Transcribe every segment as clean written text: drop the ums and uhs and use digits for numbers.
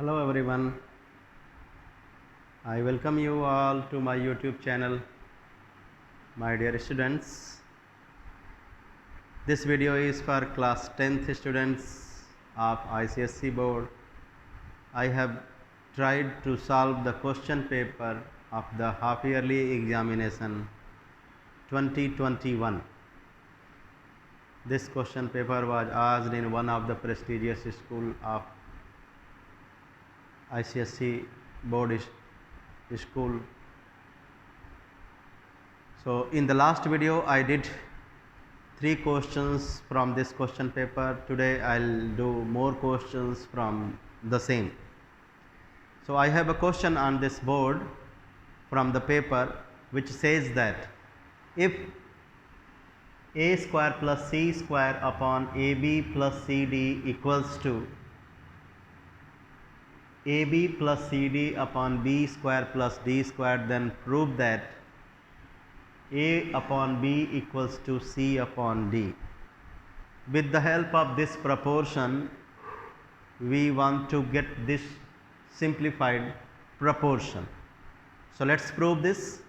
Hello everyone, I welcome you all to my YouTube channel. My dear students, this video is for class 10th students of ICSE board. I have tried to solve the question paper of the half yearly examination 2021. This question paper was asked in one of the prestigious school of ICSE board school. So in the last video I did 3 questions from this question paper. Today I'll do more questions from the same. So I have a question on this board from the paper which says that if a square plus c square upon ab plus cd equals to ab plus cd upon b square plus d square, then prove that a upon b equals to c upon d. With the help of this proportion, we want to get this simplified proportion. So let's prove this.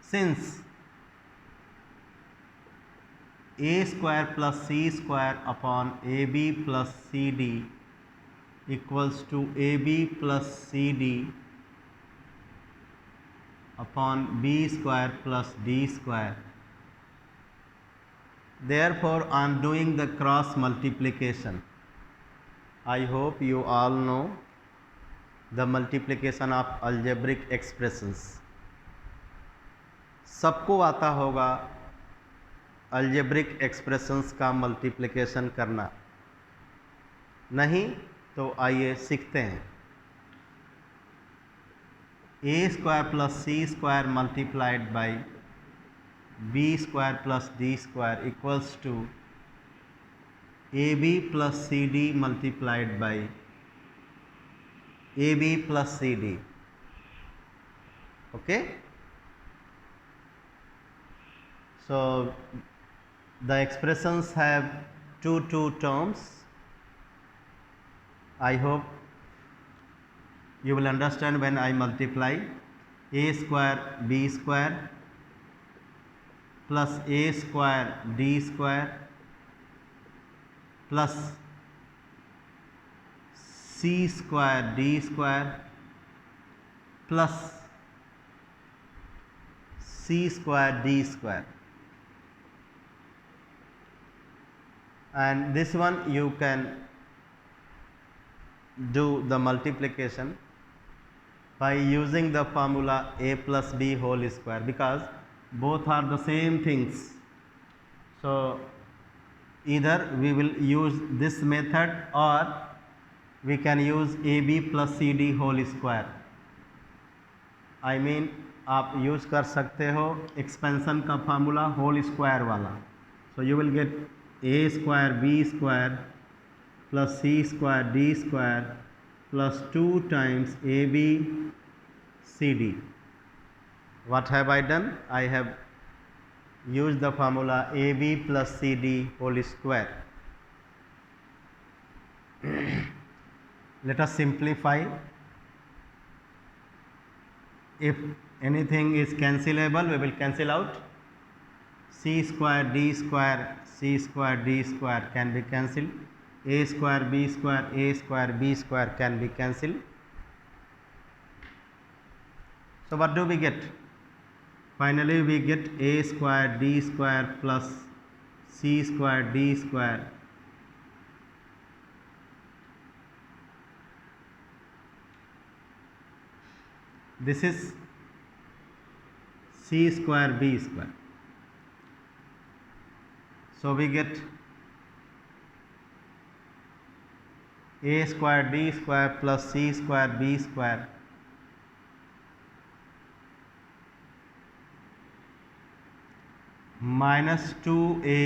Since a square plus c square upon ab plus cd equals to ab plus cd upon b square plus d square, therefore I am doing the cross multiplication. I hope you all know the multiplication of algebraic expressions. सबको आता होगा algebraic expressions का multiplication करना, नहीं तो आइए सीखते हैं. a square plus c square multiplied by b square plus d square equals to ab plus cd multiplied by ab plus cd. Okay, so the expressions have two terms. I hope you will understand when I multiply a square b square plus a square d square plus c square d square plus c square d square, and this one you can do the multiplication by using the formula a plus b whole square, because both are the same things. So either we will use this method or we can use ab plus cd whole square. I mean आप use कर सकते हो expansion का formula whole square वाला. So you will gate a square b square plus c square d square plus 2 times ab cd. What have I done? I have used the formula ab plus cd whole square. Let us simplify. If anything is cancelable, we will cancel out. C square d square c square d square can be cancelled. A square b square a square b square can be cancelled. So what do we get? Finally we get a square d square plus c square d square this is c square b square. So we get a square d square plus c square b square minus 2a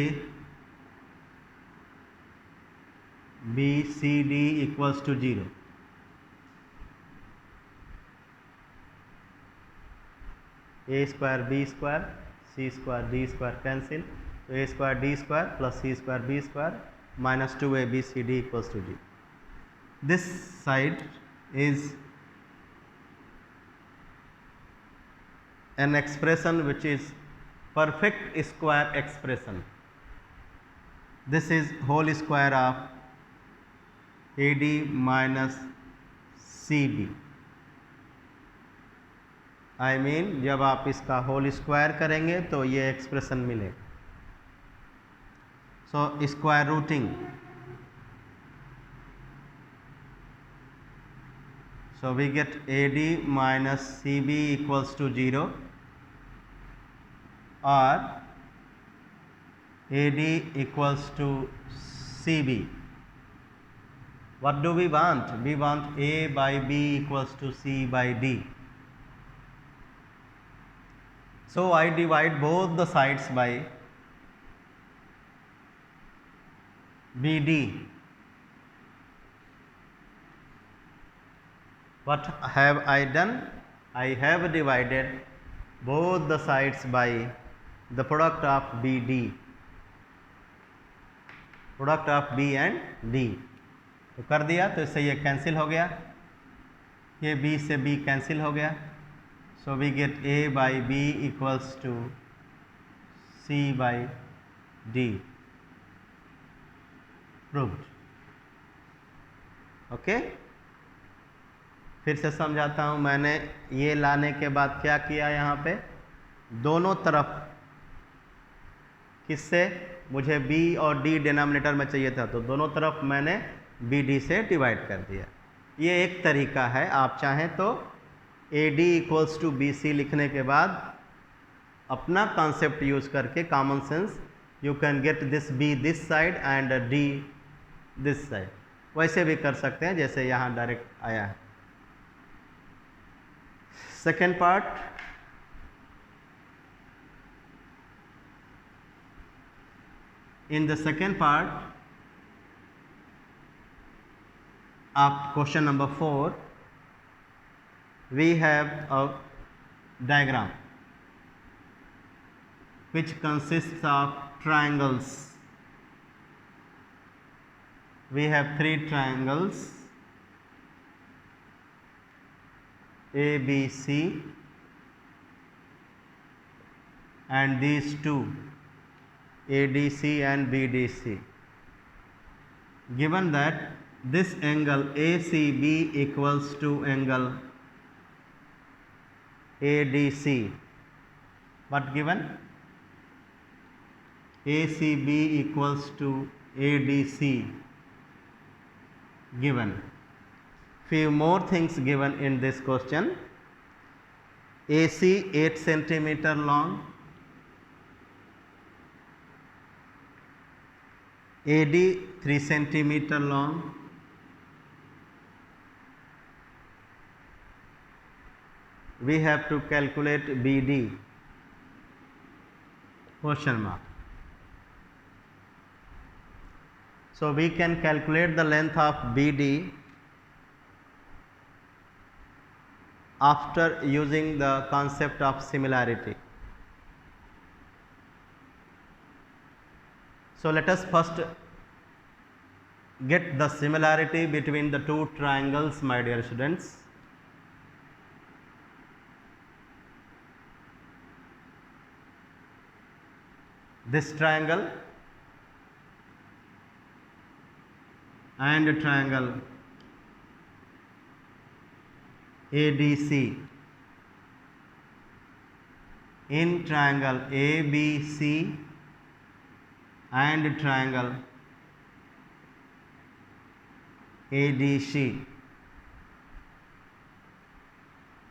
b c d equals to 0. A square b square c square d square cancel. So a square d square plus c square b square minus 2ABCD equals to D. This side is an expression which is perfect square expression. This is whole square of AD minus CB. I mean जब आप इसका whole square करेंगे तो ये expression मिलेगा. So square rooting. So we get AD minus CB equals to 0 or AD equals to CB. What do we want? We want A by B equals to C by D. So I divide both the sides by BD. What have I done? I have divided both the sides by the product of BD, product of B and D. तो कर दिया, तो इससे ये cancel हो गया, ये B से B कैंसिल हो गया. So we get A by B equals to C by D. Proved. Okay? फिर से समझाता हूँ. मैंने ये लाने के बाद क्या किया, यहाँ पे दोनों तरफ किससे, मुझे B और D डिनोमिनेटर में चाहिए था, तो दोनों तरफ मैंने BD से डिवाइड कर दिया. ये एक तरीका है. आप चाहें तो AD इक्वल्स टू BC लिखने के बाद अपना कॉन्सेप्ट यूज करके, common sense, you can get this B this side and D this side. वैसे भी कर सकते हैं जैसे यहाँ डायरेक्ट आया है. Second part, in the second part of question number 4 we have a diagram which consists of triangles. We have 3 triangles ABC and these two ADC and BDC. Given that this angle ACB equals to angle ADC, what given? ACB equals to ADC given. Few more things given in this question. AC 8 centimeter long, AD 3 centimeter long, we have to calculate BD, question mark. So we can calculate the length of BD after using the concept of similarity. So let us first get the similarity between the two triangles, my dear students. This triangle and triangle ADC. In triangle ABC and triangle ADC,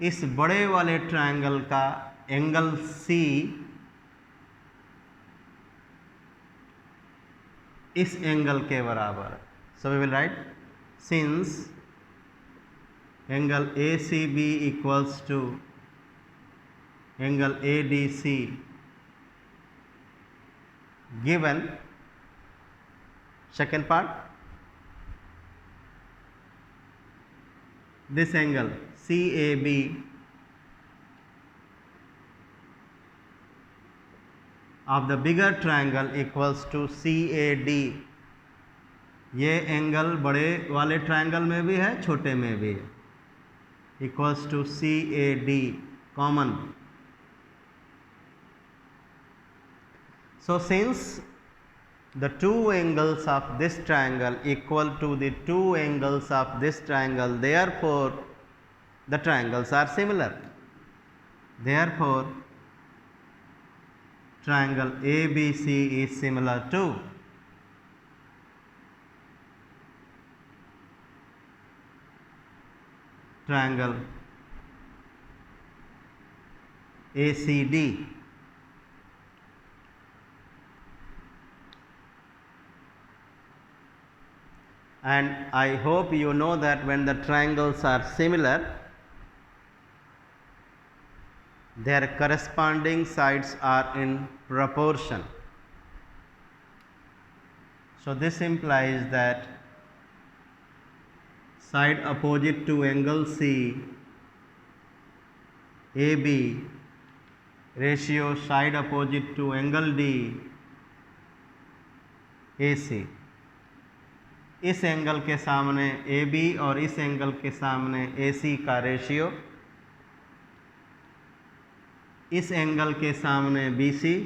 इस बड़े वाले triangle का angle C इस angle के बराबर. So we will write, since angle ACB equals to angle ADC given, second part, this angle CAB of the bigger triangle equals to CAD ये angle बड़े वाले ट्रायंगल में भी है, छोटे में भी है, equals to CAD common. So since the two angles of this triangle equal to the two angles of this triangle, therefore the triangles are similar. Therefore triangle ABC is similar to triangle ACD. And I hope you know that when the triangles are similar, their corresponding sides are in proportion. So this implies that side opposite to angle C, AB, ratio side opposite to angle D, AC. इस angle के सामने AB और इस angle के सामने AC का ratio, इस angle के सामने BC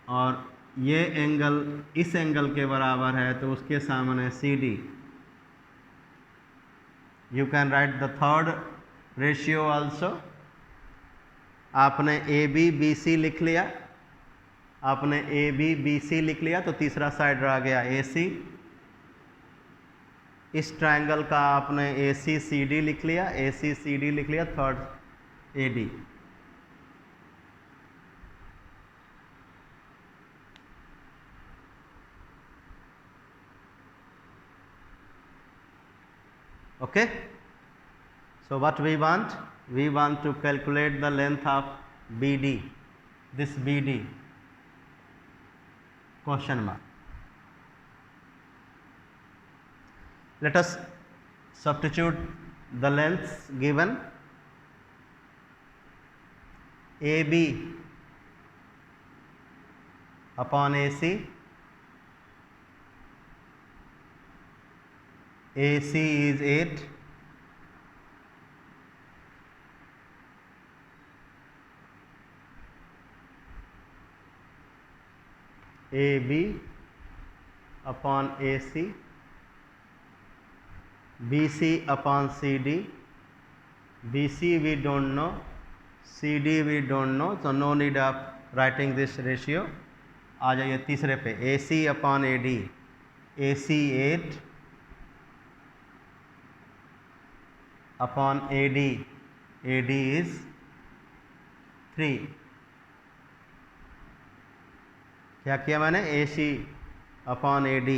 और ये एंगल इस एंगल के बराबर है तो उसके सामने CD. You can write the third ratio also. आपने AB BC लिख लिया, आपने AB BC लिख लिया तो तीसरा साइड रह गया AC. इस ट्रायंगल का आपने AC CD लिख लिया, AC CD लिख लिया, third AD. Okay, so what we want to calculate the length of BD, this BD question mark. Let us substitute the lengths given. AB upon AC, AC is 8, AB upon AC, BC upon CD, BC we don't know, CD we don't know, so no need of writing this ratio. आ जाइए तीसरे पे, AC upon AD, AC 8 upon AD, AD is 3. क्या किया मैंने? AC upon AD,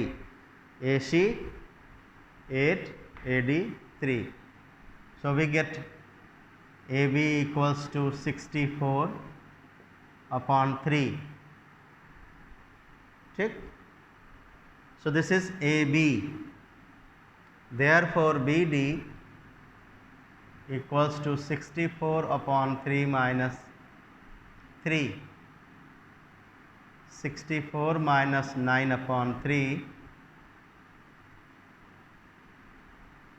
AC 8, AD 3. So we get AB equals to 64 upon 3. ठीक. So this is AB. Therefore BD equals to 64 upon 3 minus 3. 64 minus 9 upon 3,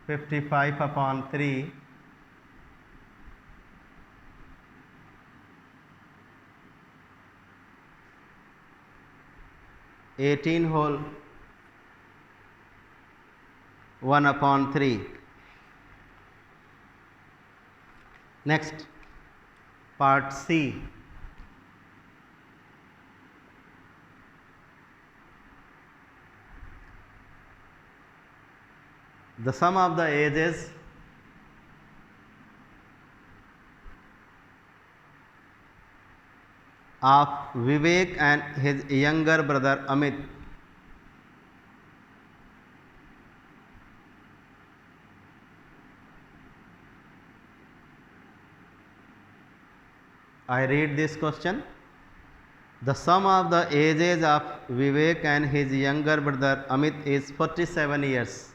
55 upon 3, 18 whole 1 upon 3. Next, part C. The sum of the ages of Vivek and his younger brother Amit. I read this question. The sum of the ages of Vivek and his younger brother Amit is 47 years.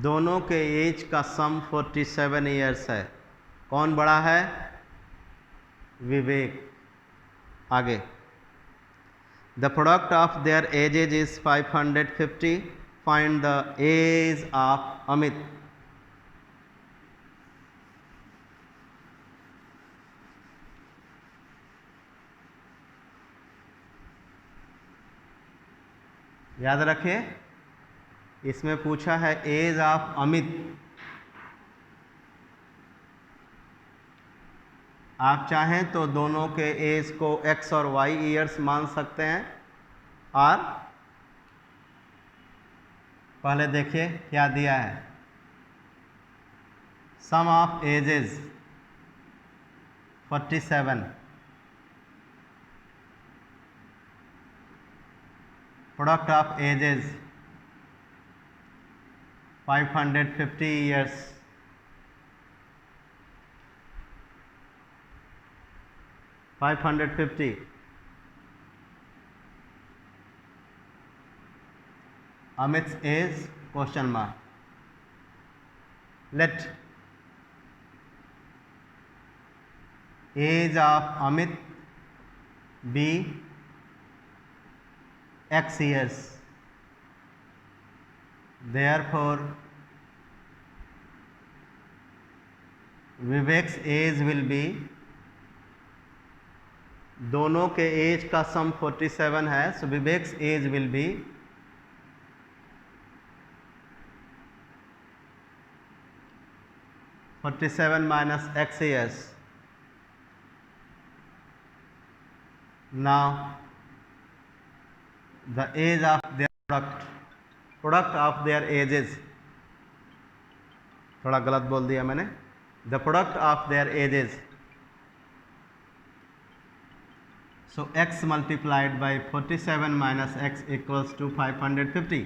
दोनों के as का sum 47 years है. कौन बड़ा है? विवेक. आगे, the product of their ages is 550, find the age of Amit. याद रखिए, इसमें पूछा है एज ऑफ अमित। आप चाहें तो दोनों के एज को x और y ईयर्स मान सकते हैं, और पहले देखिए क्या दिया है, sum of ages 47, product of ages 550 years, Amit's age question mark. Let age of Amit be x years. Therefore, Vivek's age will be, दोनों के एज का सम 47 है, so Vivek's age will be 47 minus x years. Now the age of their product of their ages, थोड़ा गलत बोल दिया मैंने, the product of their ages, so x multiplied by 47 minus x equals to 550.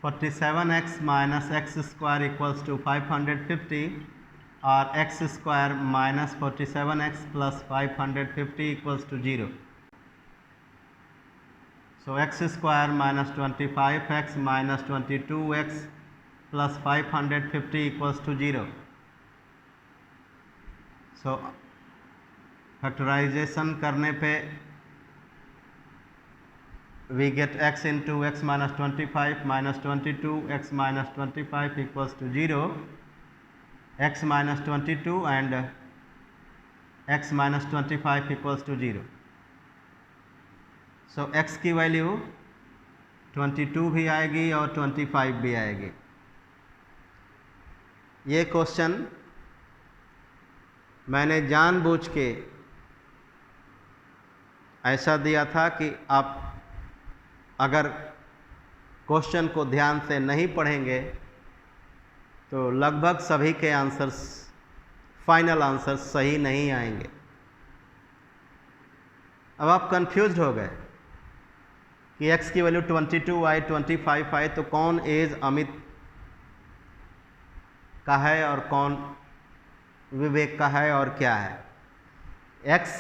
47x minus x square equals to 550, or x square minus 47x plus 550 equals to 0. So x square minus 25x minus 22x plus 550 equals to 0. So factorisation करने पे we get x into x minus 25 minus 22 x minus 25 equals to 0, x minus 22 and x minus 25 equals to 0. So x की value 22 भी आएगी और 25 भी आएगी। ये question मैंने जानबूझ के ऐसा दिया था कि आप अगर क्वेश्चन को ध्यान से नहीं पढ़ेंगे तो लगभग सभी के आंसर्स, फाइनल आंसर्स सही नहीं आएंगे। अब आप कंफ्यूज्ड हो गए कि x की वैल्यू 22 आई, 25 आई, तो कौन एज अमित का है और कौन विवेक का है और क्या है। x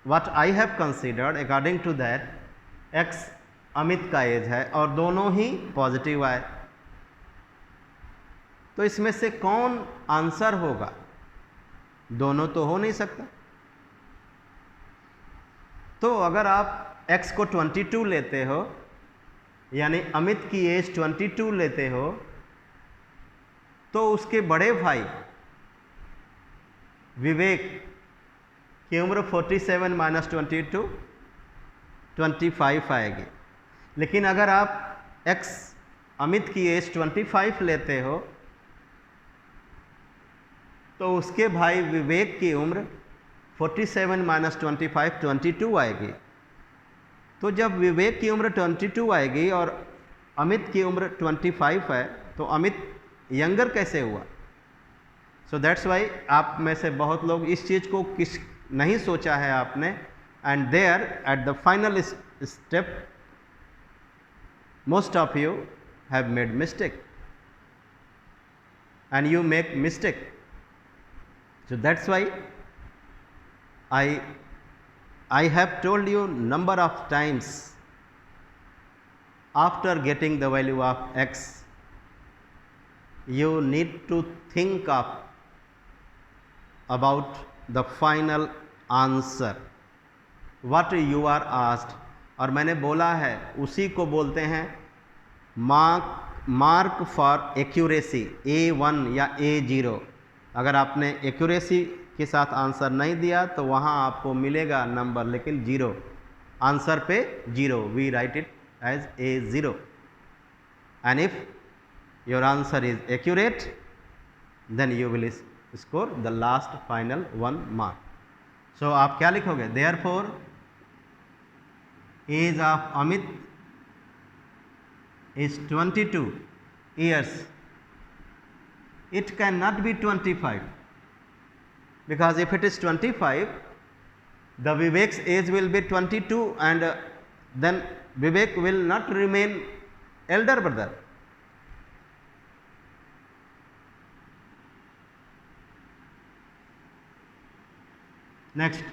what I have considered according to that, x Amit का एज है और दोनों ही पॉजिटिव आए, तो इसमें से कौन आंसर होगा? दोनों तो हो नहीं सकता। तो अगर आप x को 22 लेते हो, यानी अमित की एज 22 लेते हो, तो उसके बड़े भाई विवेक की उम्र 47 माइनस 22 25 आएगी। लेकिन अगर आप x अमित की एज 25 लेते हो तो उसके भाई विवेक की उम्र 47 माइनस 25 22 आएगी। तो जब विवेक की उम्र 22 आएगी और अमित की उम्र 25 है, तो अमित यंगर कैसे हुआ? सो दैट्स वाई आप में से बहुत लोग इस चीज़ को नहीं सोचा है आपने, and there at the final step most of you have made mistake, and you make mistake. So that's why I have told you number of times, after getting the value of x, you need to think about the final answer what you are asked, और मैंने बोला है उसी को बोलते हैं mark for accuracy A1 या A0। अगर आपने एक्यूरेसी के साथ आंसर नहीं दिया तो वहाँ आपको मिलेगा नंबर, लेकिन जीरो, आंसर पे zero, we write it as A0। And if your answer is accurate then you will score the last final 1 mark. So आप क्या लिखोगे, therefore age of Amit is 22 years, it cannot be 25, because if it is 25 the Vivek's age will be 22 and then Vivek will not remain elder brother. Next,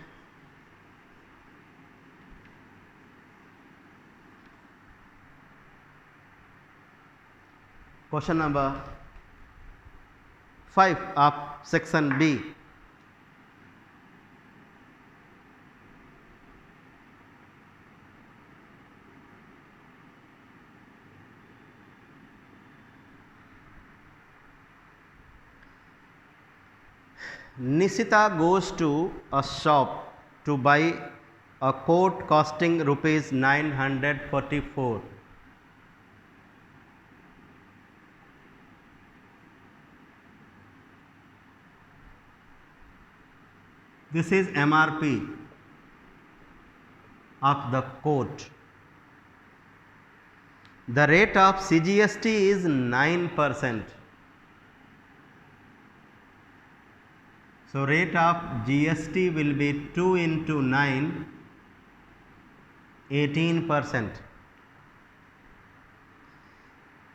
question number 5 of section B. Nishita goes to a shop to buy a coat costing rupees 944. This is MRP of the coat. The rate of CGST is 9%. So rate of GST will be 2 into 9, 18%.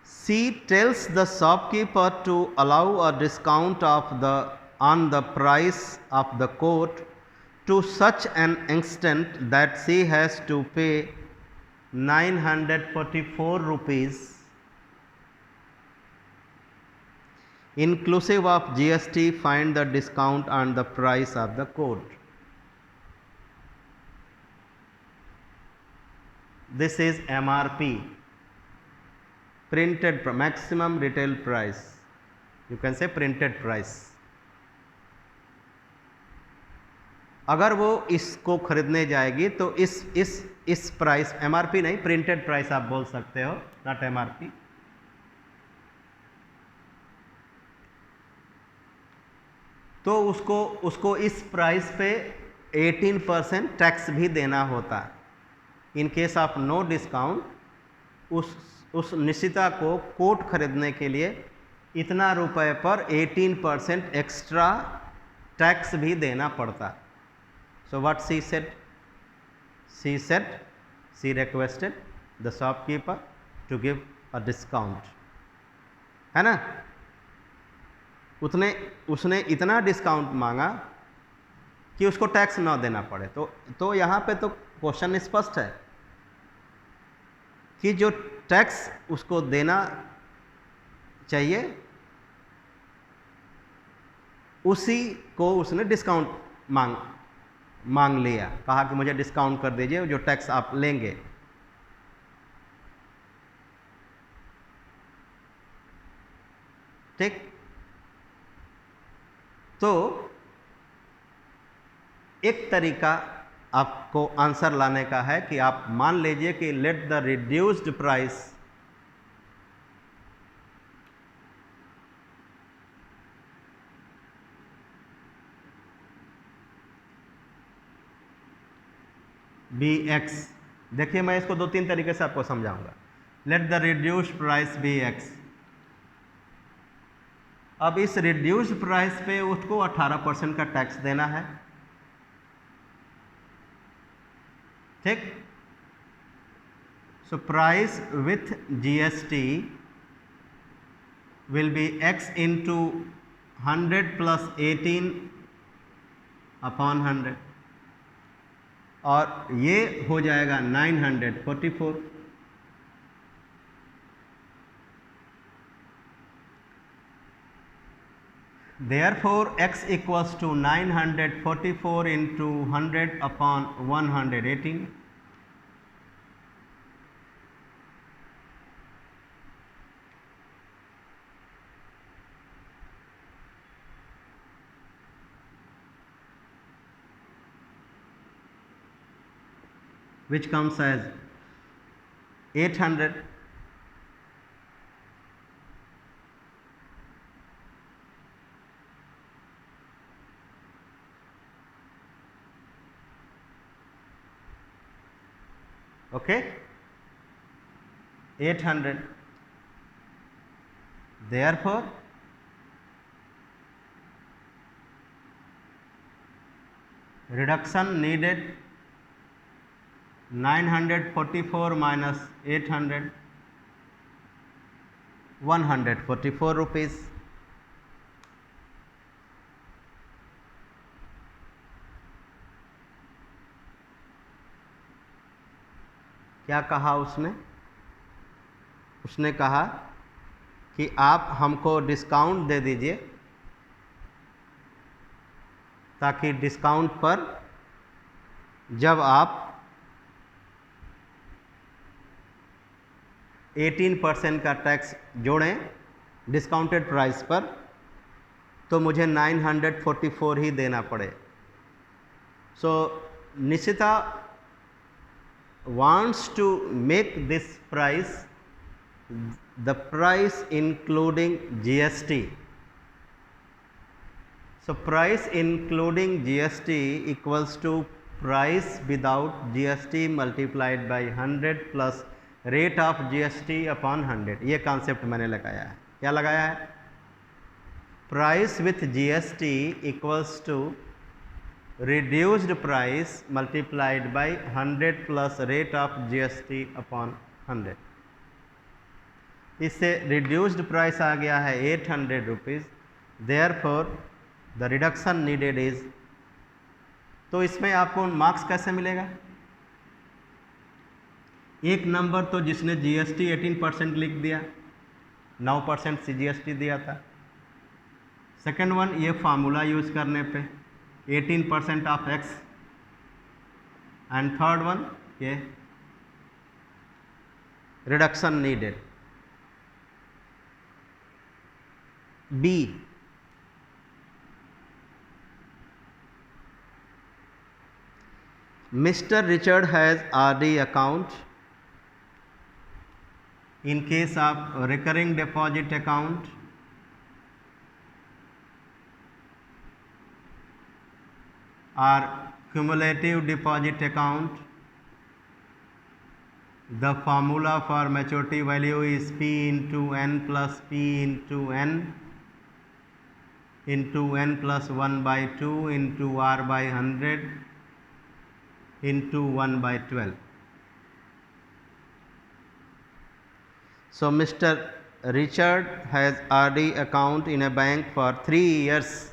She tells the shopkeeper to allow a discount on the price of the coat to such an extent that she has to pay 944 rupees inclusive of GST. Find the discount on the price of the coat. This is MRP, printed maximum retail price, you can say printed price. अगर वो इसको खरीदने जाएगी तो इस price, MRP नहीं, printed price आप बोल सकते हो, नॉट MRP। तो उसको इस प्राइस पे 18% टैक्स भी देना होता है। In case of no discount उस निशिता को कोट खरीदने के लिए इतना रुपए पर 18% एक्स्ट्रा टैक्स भी देना पड़ता है। So what she said? She requested the shopkeeper to give a discount, है ना। उसने इतना डिस्काउंट मांगा कि उसको टैक्स ना देना पड़े। तो यहाँ पे तो क्वेश्चन स्पष्ट है कि जो टैक्स उसको देना चाहिए उसी को उसने डिस्काउंट मांग लिया, कहा कि मुझे डिस्काउंट कर दीजिए जो टैक्स आप लेंगे। ठीक, तो एक तरीका आपको आंसर लाने का है कि आप मान लीजिए कि let the reduced price be x. देखिए मैं इसको 2-3 तरीके से आपको समझाऊंगा। Let the reduced price be x. अब इस रिड्यूस्ड प्राइस पे उसको 18% का टैक्स देना है। ठीक, so price with GST will be x into 100 plus 18 upon 100, और ये हो जाएगा 944। Therefore, x equals to 944 into 100 upon 118. Which comes as 800. Okay, 800. Therefore, reduction needed 944 minus 800, 144 rupees. क्या कहा उसने? उसने कहा कि आप हमको डिस्काउंट दे दीजिए ताकि डिस्काउंट पर जब आप 18% का टैक्स जोड़ें डिस्काउंटेड प्राइस पर तो मुझे 944 ही देना पड़े. सो Nishita wants to make this price the price including GST. So price including GST equals to price without GST multiplied by 100 plus rate of GST upon 100. ये कॉन्सेप्ट मैंने लगाया है. क्या लगाया है? Price with GST equals to reduced price multiplied by 100 plus rate of GST upon 100. इससे reduced price आ गया है 800 rupees. Therefore the reduction needed is. तो इसमें आपको मार्क्स कैसे मिलेगा? एक नंबर तो जिसने GST 18% लिख दिया, 9% GST दिया था. सेकेंड वन ये फार्मूला यूज करने पे 18% of x, and third one ये reduction needed. B, Mr. Richard has RD account. In case of recurring deposit account, or cumulative deposit account, the formula for maturity value is P into n plus P into n into n plus 1 by 2 into R by 100 into 1 by 12. So Mr. Richard has RD account in a bank for 3 years.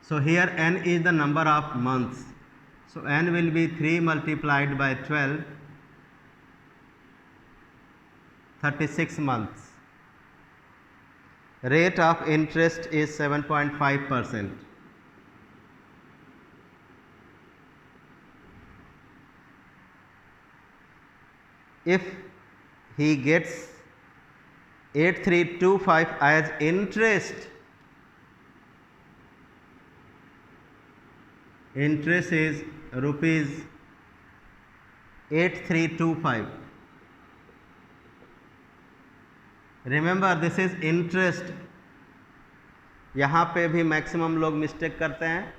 So here n is the number of months. So n will be 3 multiplied by 12, 36 months. Rate of interest is 7.5%. If he gets 8325 as interest, interest is rupees 8325. Remember this is interest. यहाँ पे भी maximum लोग mistake करते हैं.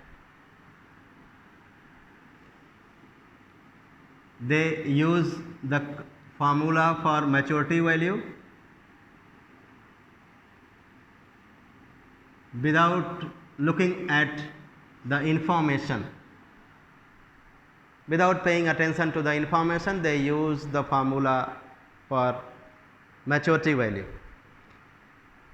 They use the formula for maturity value without looking at the information. Without paying attention to the information, they use the formula for maturity value.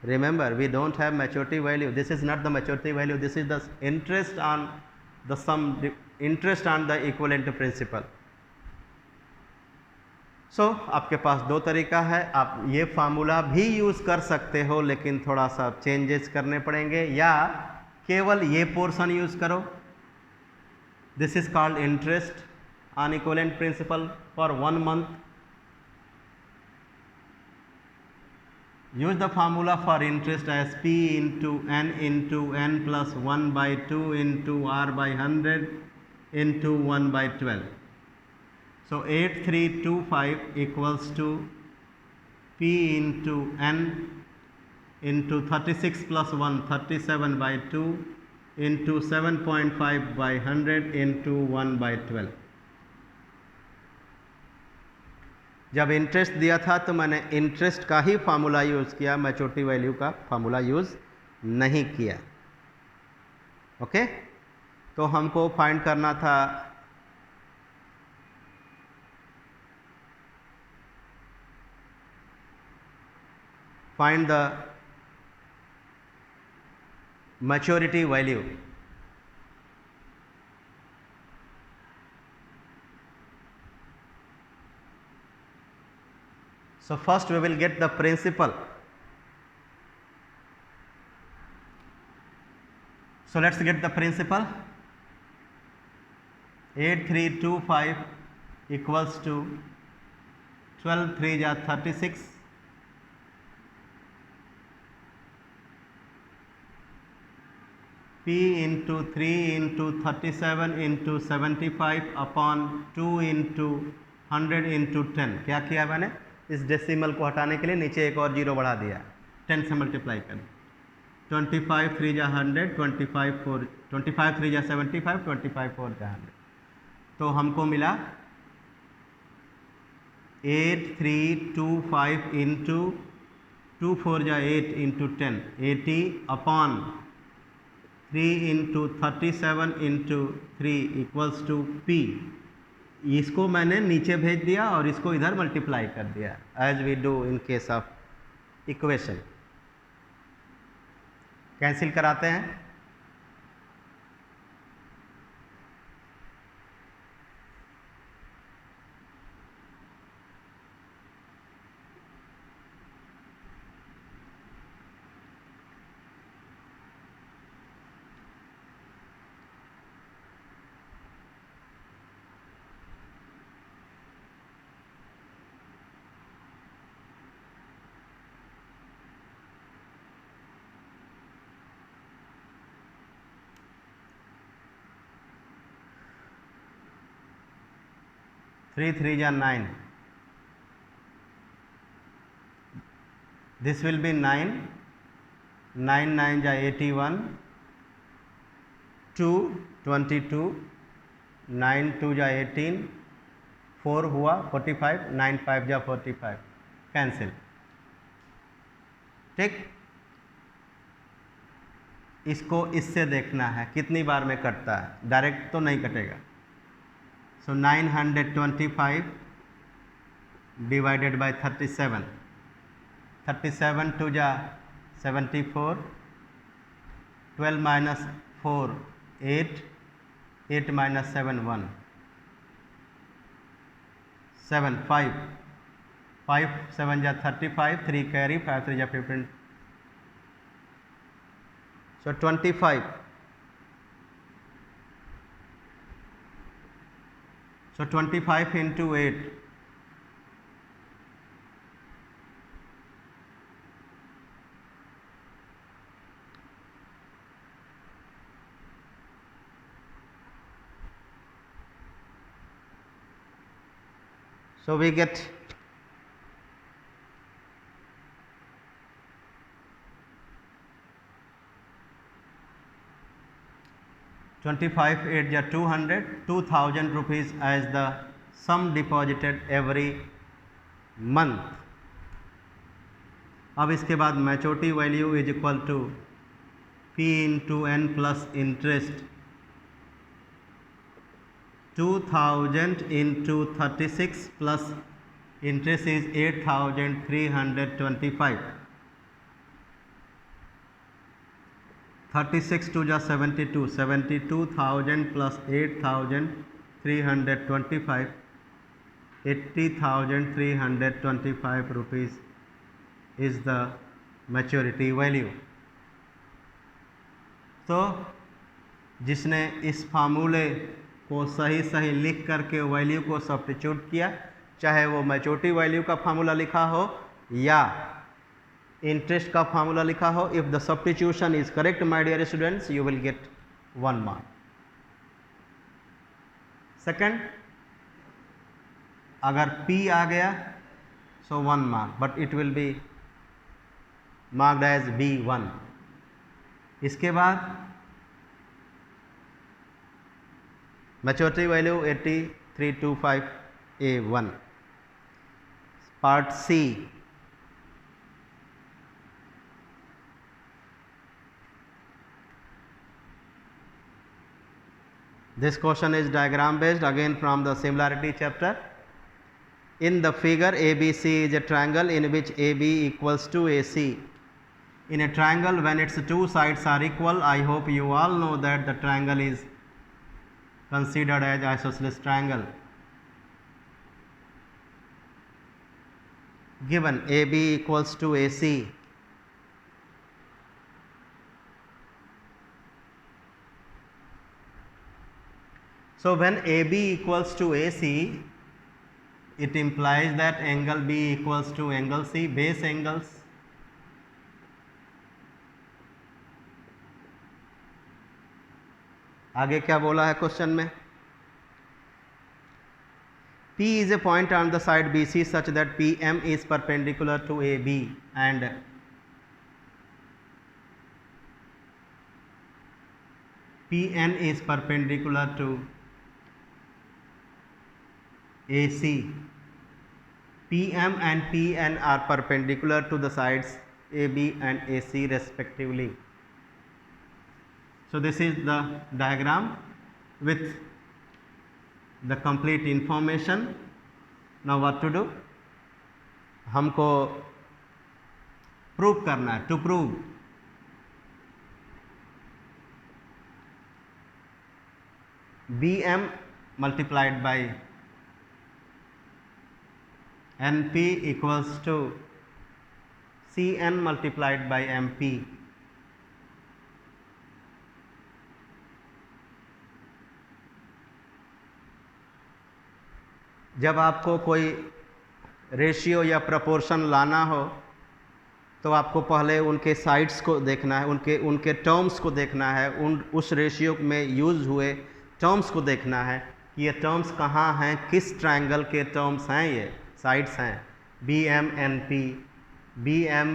Remember, we don't have maturity value. This is not the maturity value. This is the interest on the sum, interest on the equivalent principal. आपके पास दो तरीका है, आप ये formula भी use कर सकते हो लेकिन थोड़ा सा चेंजेस करने पड़ेंगे, या केवल ये पोर्शन यूज़ करो। This is called interest on equivalent principal for 1 month। use the formula for interest as P into n plus 1 by 2 into R by 100 into 1 by 12. So 8325 equals to P into n into 36 plus 1 37 by 2 into 7.5 by 100 into 1 by 12। जब interest दिया था तो मैंने interest का ही formula use किया, maturity value का formula use नहीं किया। ओके, तो हमको फाइंड करना था find the maturity value. So first we will get the principal. So let's get the principal. 8325 equals to 12 3 ja 36 P into 3 into 37 into 75 upon 2 into 100 into 10। क्या किया मैंने, इस डेसिमल को हटाने के लिए नीचे एक और जीरो बढ़ा दिया, 10 से मल्टीप्लाई कर। 25 3 जा 100 25 3 जा 75 25 4 जा 100। तो हमको मिला 8325 इंटू 2 4 जा 8 into 10 80 upon 3 into 37 into 3 equals to P। इसको मैंने नीचे भेज दिया और इसको इधर मल्टीप्लाई कर दिया, as we do in case of equation. Cancel कराते हैं। थ्री 3 जा 9, this will be 9 9 9 जा 81 2 22 9 2 जा 18 4 हुआ 45 9 5 जा 45, कैंसिल। ठीक, इसको इससे देखना है कितनी बार में कटता है, डायरेक्ट तो नहीं कटेगा। सो 925 डिवाइडेड बाय 37 37 2 जा 74 12 माइनस 4 8 8 माइनस 7 1 7 5 5 7 जा 35 3 कैरी 5 3 जा 15। So 25. So 25 into 8. So we get 25 8 या 200 2000 rupees as the sum deposited every month। अब इसके बाद maturity value is equal to P into n plus interest 2000 into 36 plus interest is 8325। 36 to जा 72 72,000 plus 8325 80,325 rupees is the maturity value. तो जिसने इस फार्मूले को सही सही लिख करके वैल्यू को सब्स्टिट्यूट किया, चाहे वो मैच्योरिटी वैल्यू का फार्मूला लिखा हो या इंटरेस्ट का फार्मूला लिखा हो, if the substitution is correct my dear students, you will get 1 mark. Second, अगर P आ गया so 1 mark, but it will be marked as B1. इसके बाद maturity value 83,225A1. Part C, this question is diagram based, again from the similarity chapter. In the figure, ABC is a triangle in which AB equals to AC. In a triangle, when its two sides are equal, I hope you all know that the triangle is considered as isosceles triangle. Given AB equals to AC, so when AB equals to AC, it implies that angle B equals to angle C, base angles. आगे क्या बोला है question में? P is a point on the side BC such that PM is perpendicular to AB and PN is perpendicular to AC. PM and PN are perpendicular to the sides AB and AC respectively. So this is the diagram with the complete information. Now what to do? हमको prove करना है. To prove, BM multiplied by NP equals to CN multiplied by MP. जब आपको कोई ratio या proportion लाना हो तो आपको पहले उनके साइड्स को देखना है, उनके टर्म्स को देखना है, उस रेशियो में यूज़ हुए टर्म्स को देखना है कि ये टर्म्स कहाँ हैं, किस ट्रायंगल के टर्म्स हैं, ये साइड्स हैं. BM NP, BM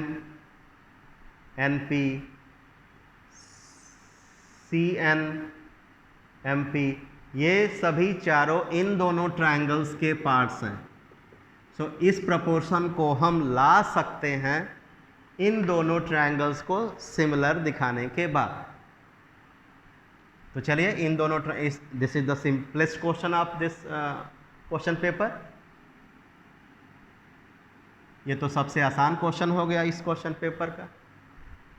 NP, CN MP, ये सभी चारों इन दोनों ट्रायंगल्स के पार्ट्स हैं. सो इस प्रपोर्शन को हम ला सकते हैं इन दोनों ट्रायंगल्स को सिमिलर दिखाने के बाद. तो चलिए इन दोनों this is the simplest question of this question paper. ये तो सबसे आसान क्वेश्चन हो गया इस क्वेश्चन पेपर का.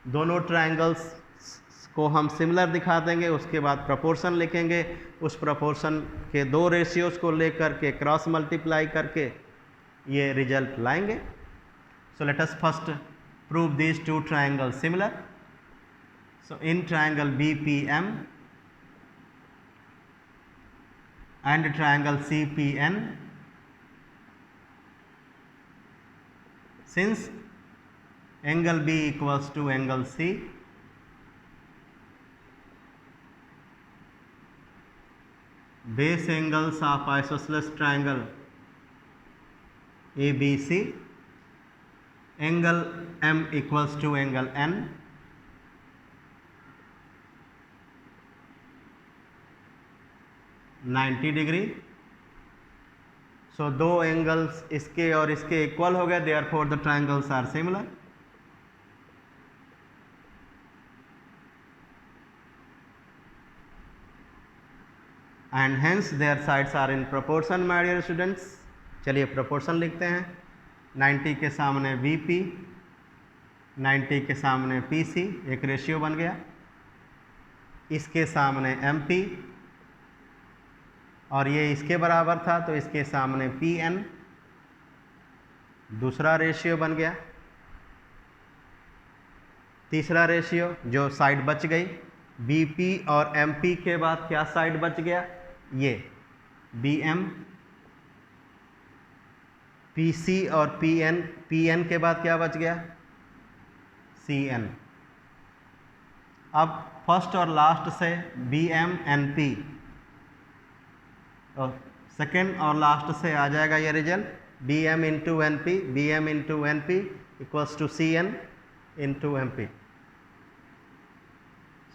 दोनों ट्रायंगल्स को हम सिमिलर दिखा देंगे, उसके बाद प्रपोर्शन लिखेंगे, उस प्रपोर्शन के दो रेशियोज को लेकर के क्रॉस मल्टीप्लाई करके ये रिजल्ट लाएंगे. So let us first prove these two triangle similar. So in triangle BPM and triangle CPN, since angle B equals to angle C, base angles of isosceles triangle ABC, angle M equals to angle N, $90 degree. So दो angles इसके और इसके equal हो गए, therefore the triangles are similar. And hence their sides are in proportion my dear students. चलिए proportion लिखते हैं. 90 के सामने VP, 90 के सामने PC, एक रेशियो बन गया. इसके सामने MP, और ये इसके बराबर था, तो इसके सामने Pn दूसरा रेशियो बन गया। तीसरा रेशियो जो साइड बच गई, Bp और Mp के बाद क्या साइड बच गया, ये Bm, Pc और Pn, Pn के बाद क्या बच गया, Cn। अब फर्स्ट और लास्ट से Bm Np और सेकेंड और लास्ट से आ जाएगा ये result, Bm into Np, Bm into Np equals to Cn into Mp।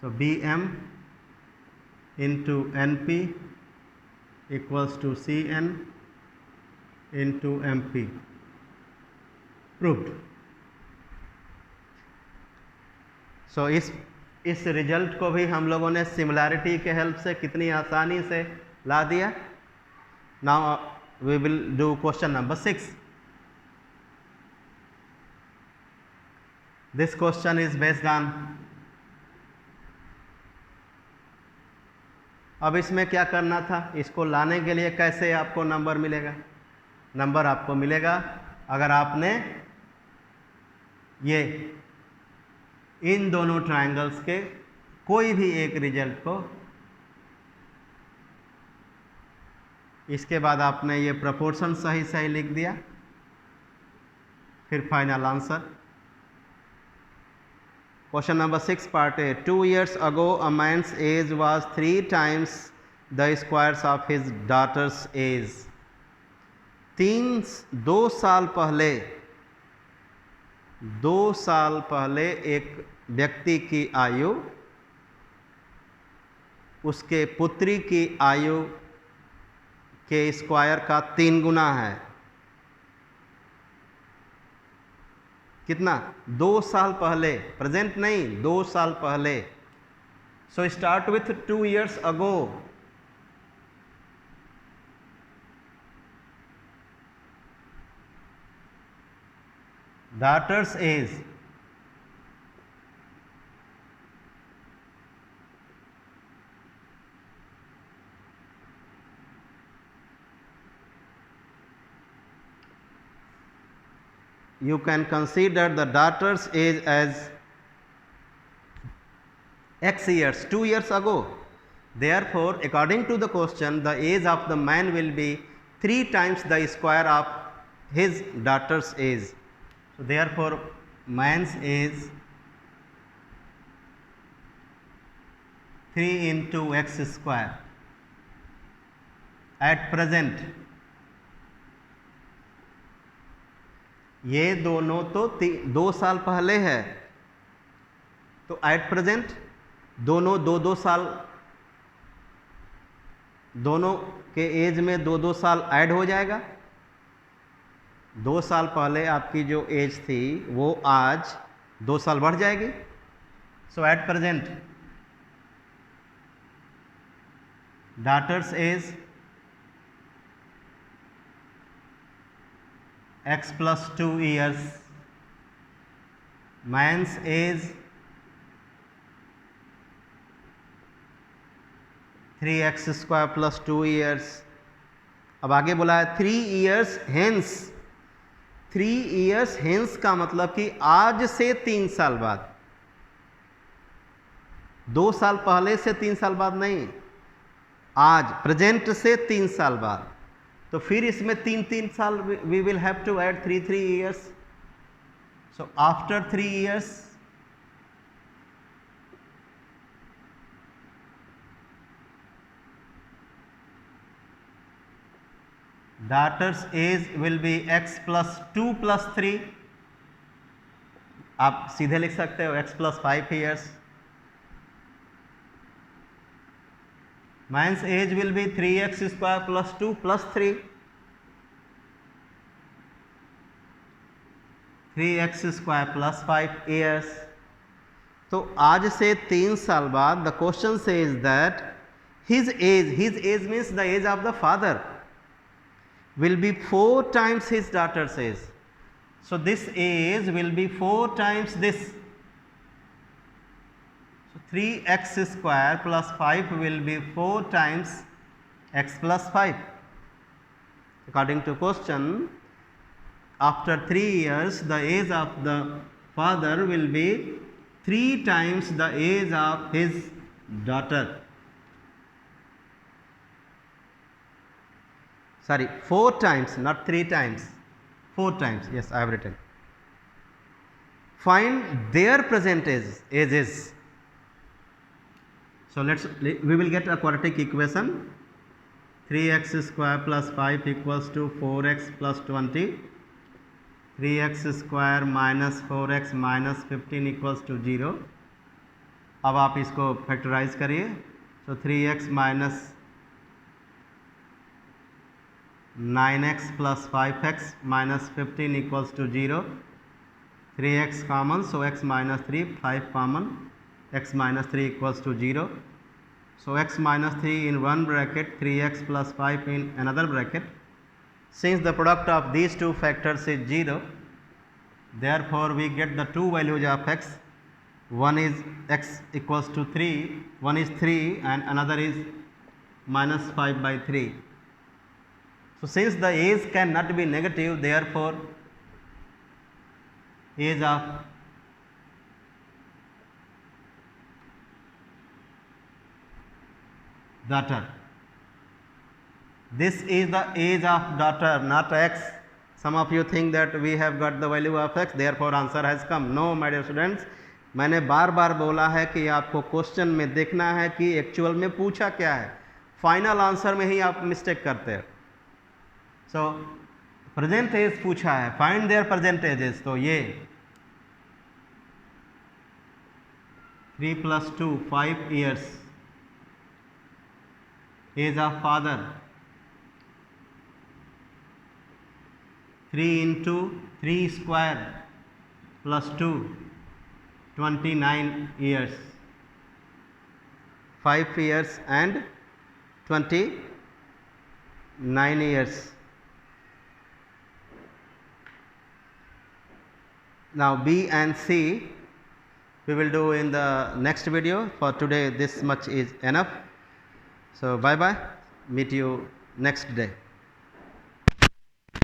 So Bm into Np equals to Cn into Mp, proved। So इस रिजल्ट को भी हम लोगों ने सिमिलैरिटी के हेल्प से कितनी आसानी से ला दिया। Now we will do question number 6। This question is based on, अब इसमें क्या करना था, इसको लाने के लिए कैसे आपको नंबर मिलेगा, नंबर आपको मिलेगा अगर आपने ये इन दोनों ट्रायंगल्स के कोई भी एक रिजल्ट को, इसके बाद आपने ये प्रोपोर्शन सही सही लिख दिया, फिर final answer. Question number 6 part A. 2 years ago a man's age was 3 times the squares of his daughter's age. 2 साल पहले एक व्यक्ति की आयु उसके पुत्री की आयु के स्क्वायर का 3 गुना है। कितना, 2 साल पहले, प्रेजेंट नहीं, 2 साल पहले। So start with 2 years ago. Daughters as, you can consider the daughter's age as x years, 2 years ago. Therefore, according to the question, the age of the man will be 3 times the square of his daughter's age. So, therefore, man's age 3 into x square. At present, ये दोनों तो 2 साल पहले है, तो at present दोनों 2-2 साल, दोनों के एज में 2-2 साल ऐड हो जाएगा। 2 साल पहले आपकी जो एज थी वो आज 2 साल बढ़ जाएगी। So at present daughter's age x plus 2 years, man's age 3x square plus 2 years। अब आगे बोला है 3 years hence। 3 years hence का मतलब कि आज से 3 साल बाद, 2 साल पहले से 3 साल बाद नहीं, आज प्रेजेंट से 3 साल बाद। तो फिर इसमें 3-3 साल, we will have to add 3 years। So after 3 years daughter's age will be x plus 2 plus 3। आप सीधे लिख सकते हो x plus 5 years। Man's age will be 3x square plus 2 plus 3, 3x square plus 5 years। तो आज से 3 साल बाद the question says that his age means the age of the father will be 4 times his daughter's age। So this age will be 4 times this। 3x square plus 5 will be 4 times x plus 5. According to question, after 3 years, the age of the father will be 3 times the age of his daughter. Sorry, 4 times, not 3 times. 4 times. Yes, I have written. Find their present ages. So we will get a quadratic equation. 3x square plus 5 equals to 4x plus 20. 3x square minus 4x minus 15 equals to 0. अब आप इसको factorise करिए. So 3x minus 9x plus 5x minus 15 equals to 0. 3x common, so x minus 3, 5 common, x minus 3 equals to 0. So x minus 3 in one bracket, 3x plus 5 in another bracket. Since the product of these two factors is 0, therefore we get the two values of x. One is x equals to 3, one is 3 and another is minus 5 by 3. So since the age cannot be negative, therefore age of daughter. This is the age of daughter, not x. Some of you think that we have got the value of x, therefore answer has come. No, my dear students, मैंने बार बार बोला है कि आपको question में देखना है कि actual में पूछा क्या है. फाइनल आंसर में ही आप मिस्टेक करते हैं. सो प्रेजेंट एज पूछा है, फाइंड देयर प्रेजेंट एजेस. तो ये 3 plus 2, 5 years. Age of father 3 into 3 square plus 2, 29 years. 5 years and 29 years. Now B and C we will do in the next video. For today this much is enough. So bye bye, meet you next day.